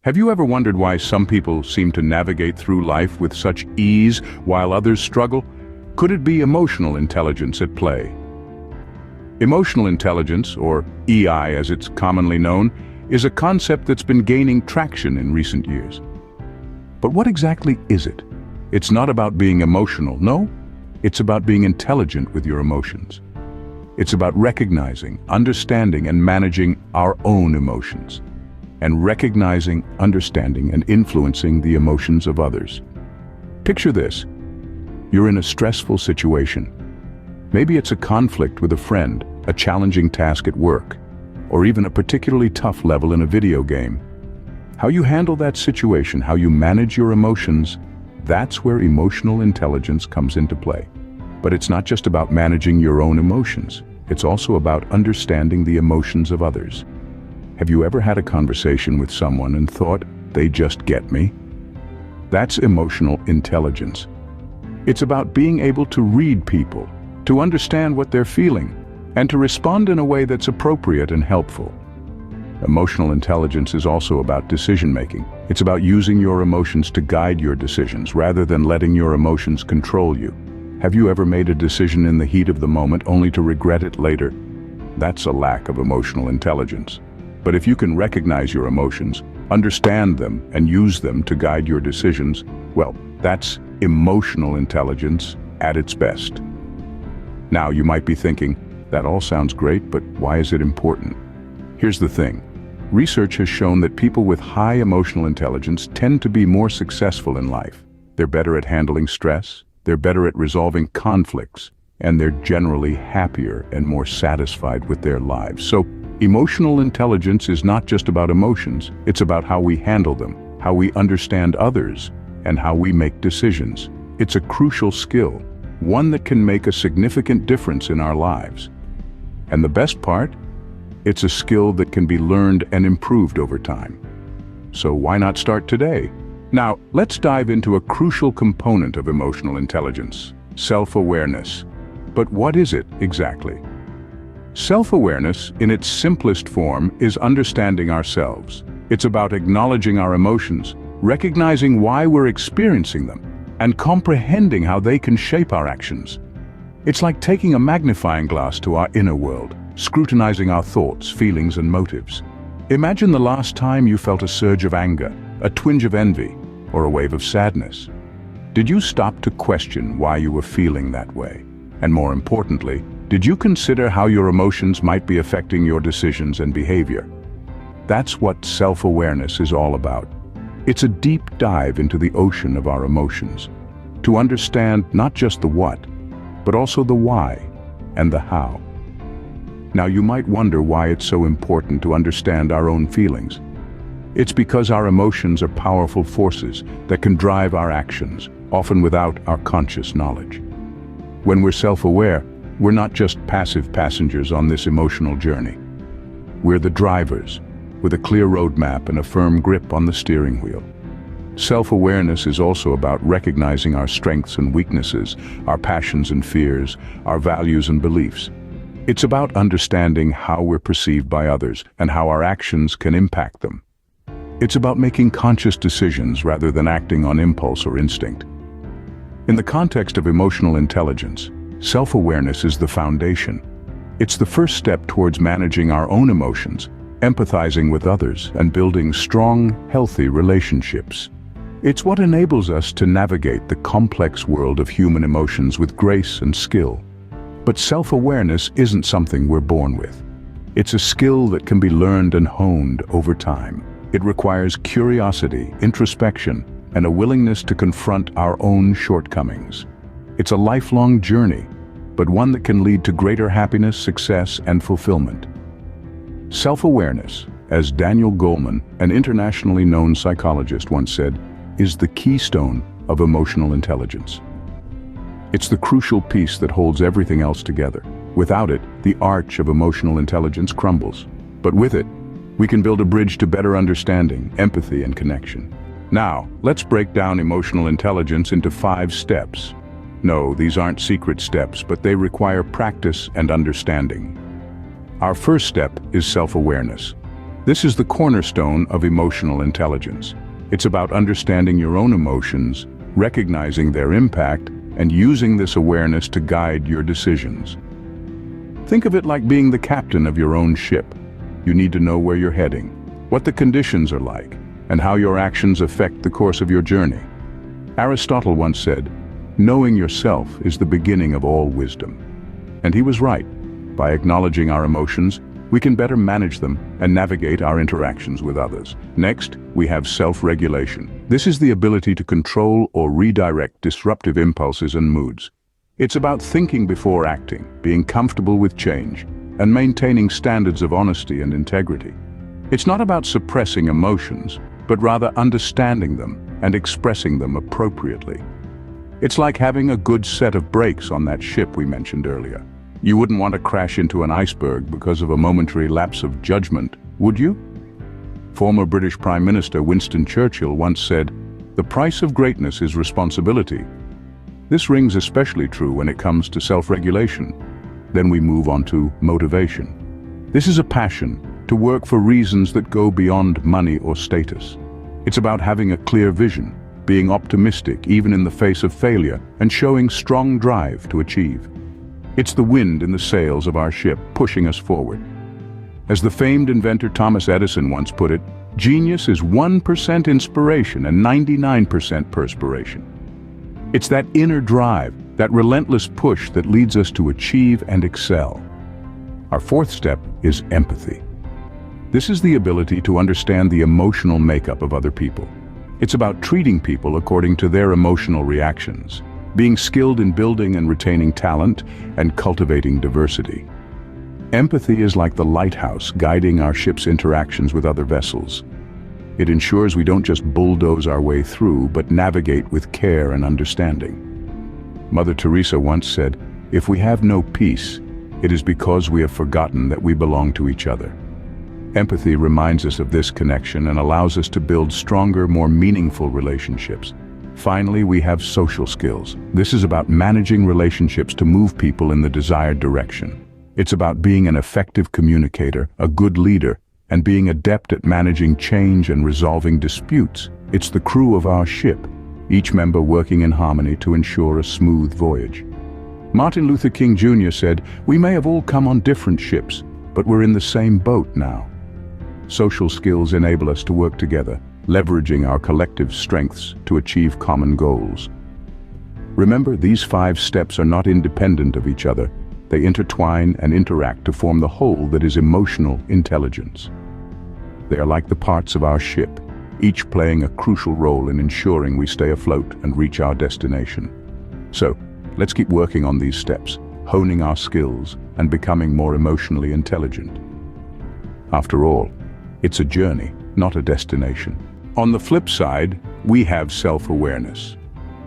Have you ever wondered why some people seem to navigate through life with such ease while others struggle? Could it be emotional intelligence at play? Emotional intelligence, or EI as it's commonly known, is a concept that's been gaining traction in recent years. But what exactly is it? It's not about being emotional, no. It's about being intelligent with your emotions. It's about recognizing, understanding, and managing our own emotions. And recognizing, understanding, and influencing the emotions of others. Picture this. You're in a stressful situation. Maybe it's a conflict with a friend, a challenging task at work, or even a particularly tough level in a video game. How you handle that situation, how you manage your emotions, that's where emotional intelligence comes into play. But it's not just about managing your own emotions. It's also about understanding the emotions of others. Have you ever had a conversation with someone and thought, they just get me? That's emotional intelligence. It's about being able to read people, to understand what they're feeling, and to respond in a way that's appropriate and helpful. Emotional intelligence is also about decision-making. It's about using your emotions to guide your decisions rather than letting your emotions control you. Have you ever made a decision in the heat of the moment only to regret it later? That's a lack of emotional intelligence. But if you can recognize your emotions, understand them, and use them to guide your decisions, well, that's emotional intelligence at its best. Now, you might be thinking, that all sounds great, but why is it important? Here's the thing. Research has shown that people with high emotional intelligence tend to be more successful in life. They're better at handling stress, they're better at resolving conflicts, and they're generally happier and more satisfied with their lives. So, emotional intelligence is not just about emotions, it's about how we handle them, how we understand others, and how we make decisions. It's a crucial skill, one that can make a significant difference in our lives. And the best part? It's a skill that can be learned and improved over time. So why not start today? Now, let's dive into a crucial component of emotional intelligence, self-awareness. But what is it exactly? Self-awareness, in its simplest form, is understanding ourselves. It's about acknowledging our emotions, recognizing why we're experiencing them, and comprehending how they can shape our actions. It's like taking a magnifying glass to our inner world, scrutinizing our thoughts, feelings, and motives. Imagine the last time you felt a surge of anger, a twinge of envy, or a wave of sadness. Did you stop to question why you were feeling that way? And more importantly, did you consider how your emotions might be affecting your decisions and behavior? That's what self-awareness is all about. It's a deep dive into the ocean of our emotions, to understand not just the what, but also the why and the how. Now you might wonder why it's so important to understand our own feelings. It's because our emotions are powerful forces that can drive our actions, often without our conscious knowledge. When we're self-aware, we're not just passive passengers on this emotional journey. We're the drivers, with a clear roadmap and a firm grip on the steering wheel. Self-awareness is also about recognizing our strengths and weaknesses, our passions and fears, our values and beliefs. It's about understanding how we're perceived by others and how our actions can impact them. It's about making conscious decisions rather than acting on impulse or instinct. In the context of emotional intelligence, self-awareness is the foundation. It's the first step towards managing our own emotions, empathizing with others, and building strong, healthy relationships. It's what enables us to navigate the complex world of human emotions with grace and skill. But self-awareness isn't something we're born with. It's a skill that can be learned and honed over time. It requires curiosity, introspection, and a willingness to confront our own shortcomings. It's a lifelong journey, but one that can lead to greater happiness, success, and fulfillment. Self-awareness, as Daniel Goleman, an internationally known psychologist, once said, is the keystone of emotional intelligence. It's the crucial piece that holds everything else together. Without it, the arch of emotional intelligence crumbles. But with it, we can build a bridge to better understanding, empathy, and connection. Now, let's break down emotional intelligence into 5 steps. No, these aren't secret steps, but they require practice and understanding. Our first step is self-awareness. This is the cornerstone of emotional intelligence. It's about understanding your own emotions, recognizing their impact, and using this awareness to guide your decisions. Think of it like being the captain of your own ship. You need to know where you're heading, what the conditions are like, and how your actions affect the course of your journey. Aristotle once said, "Knowing yourself is the beginning of all wisdom." And he was right. By acknowledging our emotions, we can better manage them and navigate our interactions with others. Next, we have self-regulation. This is the ability to control or redirect disruptive impulses and moods. It's about thinking before acting, being comfortable with change, and maintaining standards of honesty and integrity. It's not about suppressing emotions, but rather understanding them and expressing them appropriately. It's like having a good set of brakes on that ship we mentioned earlier. You wouldn't want to crash into an iceberg because of a momentary lapse of judgment, would you? Former British Prime Minister Winston Churchill once said, "The price of greatness is responsibility." This rings especially true when it comes to self-regulation. Then we move on to motivation. This is a passion to work for reasons that go beyond money or status. It's about having a clear vision, being optimistic even in the face of failure, and showing strong drive to achieve. It's the wind in the sails of our ship pushing us forward. As the famed inventor Thomas Edison once put it, genius is 1% inspiration and 99% perspiration. It's that inner drive, that relentless push that leads us to achieve and excel. Our fourth step is empathy. This is the ability to understand the emotional makeup of other people. It's about treating people according to their emotional reactions, being skilled in building and retaining talent, and cultivating diversity. Empathy is like the lighthouse guiding our ship's interactions with other vessels. It ensures we don't just bulldoze our way through, but navigate with care and understanding. Mother Teresa once said, "If we have no peace, it is because we have forgotten that we belong to each other." Empathy reminds us of this connection and allows us to build stronger, more meaningful relationships. Finally, we have social skills. This is about managing relationships to move people in the desired direction. It's about being an effective communicator, a good leader, and being adept at managing change and resolving disputes. It's the crew of our ship, each member working in harmony to ensure a smooth voyage. Martin Luther King Jr. said, "We may have all come on different ships, but we're in the same boat now." Social skills enable us to work together, leveraging our collective strengths to achieve common goals. Remember, these 5 steps are not independent of each other. They intertwine and interact to form the whole that is emotional intelligence. They are like the parts of our ship, each playing a crucial role in ensuring we stay afloat and reach our destination. So, let's keep working on these steps, honing our skills and becoming more emotionally intelligent. After all, it's a journey, not a destination. On the flip side, we have self-awareness.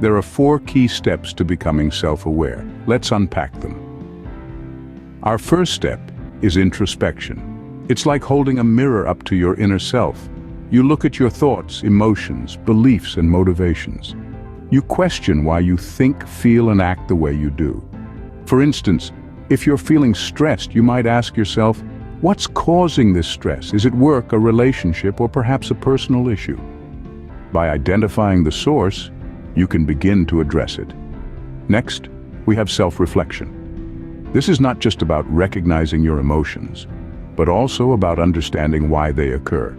There are 4 key steps to becoming self-aware. Let's unpack them. Our first step is introspection. It's like holding a mirror up to your inner self. You look at your thoughts, emotions, beliefs, and motivations. You question why you think, feel, and act the way you do. For instance, if you're feeling stressed, you might ask yourself, what's causing this stress? Is it work, a relationship, or perhaps a personal issue? By identifying the source, you can begin to address it. Next, we have self-reflection. This is not just about recognizing your emotions, but also about understanding why they occur.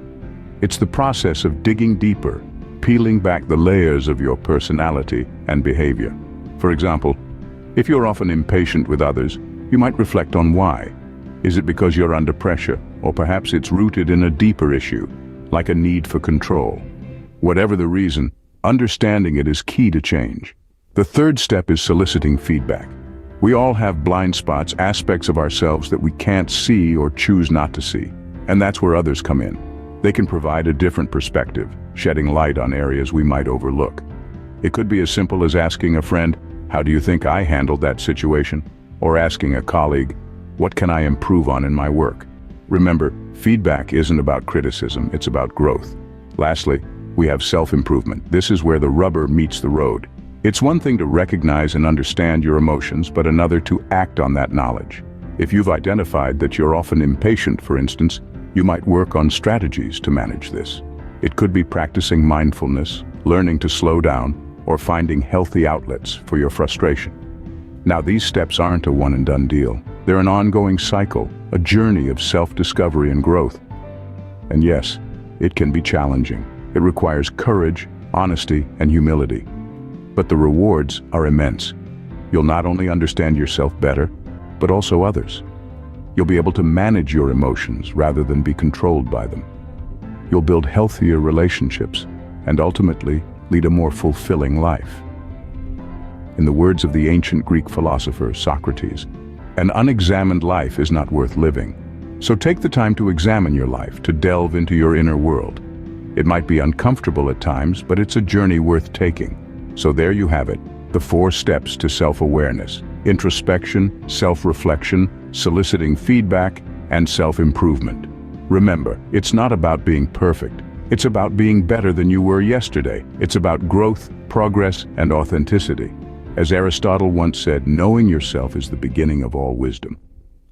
It's the process of digging deeper, peeling back the layers of your personality and behavior. For example, if you're often impatient with others, you might reflect on why. Is it because you're under pressure, or perhaps it's rooted in a deeper issue, like a need for control? Whatever the reason, understanding it is key to change. The third step is soliciting feedback. We all have blind spots, aspects of ourselves that we can't see or choose not to see. And that's where others come in. They can provide a different perspective, shedding light on areas we might overlook. It could be as simple as asking a friend, "How do you think I handled that situation?" Or asking a colleague, "What can I improve on in my work?" Remember, feedback isn't about criticism, it's about growth. Lastly, we have self-improvement. This is where the rubber meets the road. It's one thing to recognize and understand your emotions, but another to act on that knowledge. If you've identified that you're often impatient, for instance, You might work on strategies to manage this. It could be practicing mindfulness, learning to slow down, or finding healthy outlets for your frustration. Now, these steps aren't a one-and-done deal. They're an ongoing cycle, a journey of self-discovery and growth. And yes, it can be challenging. It requires courage, honesty, and humility. But the rewards are immense. You'll not only understand yourself better, but also others. You'll be able to manage your emotions rather than be controlled by them. You'll build healthier relationships and ultimately lead a more fulfilling life. In the words of the ancient Greek philosopher Socrates, an unexamined life is not worth living. So take the time to examine your life, to delve into your inner world. It might be uncomfortable at times, but it's a journey worth taking. So there you have it, the 4 steps to self-awareness: introspection, self-reflection, soliciting feedback, and self-improvement. Remember, it's not about being perfect. It's about being better than you were yesterday. It's about growth, progress, and authenticity. As Aristotle once said, knowing yourself is the beginning of all wisdom.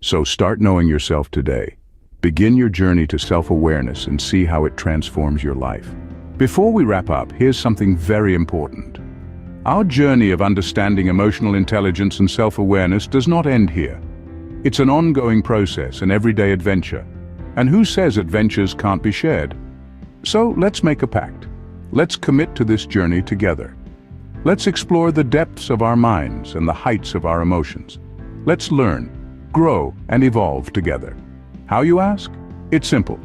So start knowing yourself today. Begin your journey to self-awareness and see how it transforms your life. Before we wrap up, here's something very important. Our journey of understanding emotional intelligence and self-awareness does not end here. It's an ongoing process, an everyday adventure. And who says adventures can't be shared? So let's make a pact. Let's commit to this journey together. Let's explore the depths of our minds and the heights of our emotions. Let's learn, grow, and evolve together. How, you ask? It's simple.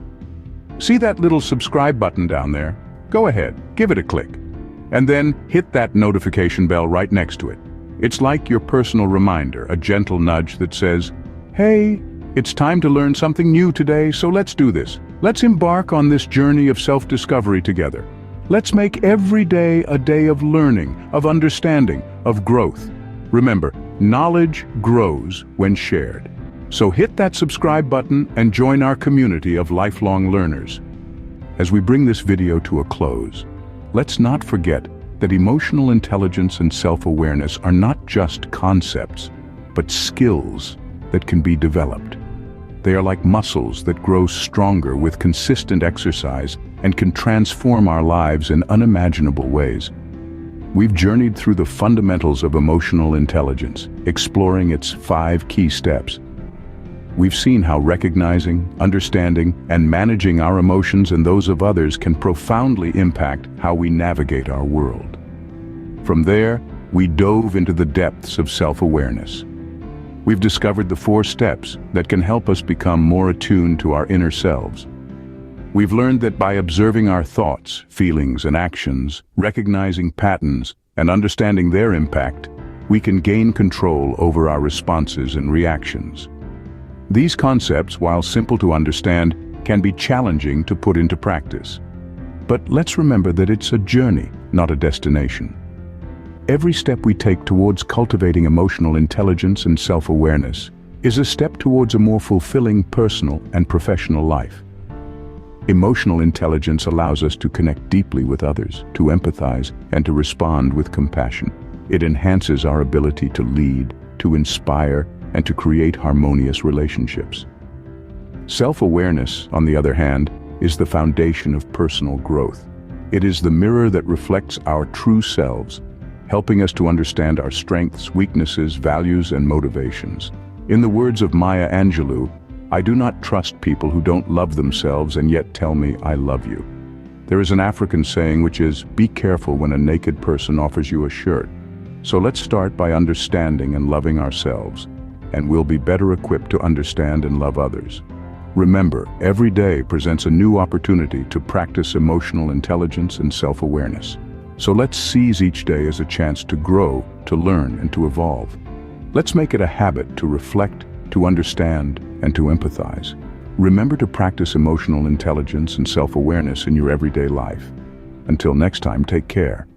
See that little subscribe button down there? Go ahead, give it a click. And then hit that notification bell right next to it. It's like your personal reminder, a gentle nudge that says, hey, it's time to learn something new today, so let's do this. Let's embark on this journey of self-discovery together. Let's make every day a day of learning, of understanding, of growth. Remember, knowledge grows when shared. So hit that subscribe button and join our community of lifelong learners. As we bring this video to a close, let's not forget that emotional intelligence and self-awareness are not just concepts, but skills that can be developed. They are like muscles that grow stronger with consistent exercise and can transform our lives in unimaginable ways. We've journeyed through the fundamentals of emotional intelligence, exploring its 5 key steps. We've seen how recognizing, understanding, and managing our emotions and those of others can profoundly impact how we navigate our world. From there, we dove into the depths of self-awareness. We've discovered the 4 steps that can help us become more attuned to our inner selves. We've learned that by observing our thoughts, feelings, and actions, recognizing patterns, and understanding their impact, we can gain control over our responses and reactions. These concepts, while simple to understand, can be challenging to put into practice. But let's remember that it's a journey, not a destination. Every step we take towards cultivating emotional intelligence and self-awareness is a step towards a more fulfilling personal and professional life. Emotional intelligence allows us to connect deeply with others, to empathize, and to respond with compassion. It enhances our ability to lead, to inspire, and to create harmonious relationships. Self-awareness, on the other hand, is the foundation of personal growth. It is the mirror that reflects our true selves, helping us to understand our strengths, weaknesses, values, and motivations. In the words of Maya Angelou, I do not trust people who don't love themselves and yet tell me I love you. There is an African saying which is, be careful when a naked person offers you a shirt. So let's start by understanding and loving ourselves, and we'll be better equipped to understand and love others. Remember, every day presents a new opportunity to practice emotional intelligence and self-awareness. So let's seize each day as a chance to grow, to learn, and to evolve. Let's make it a habit to reflect, to understand, and to empathize. Remember to practice emotional intelligence and self-awareness in your everyday life. Until next time, take care.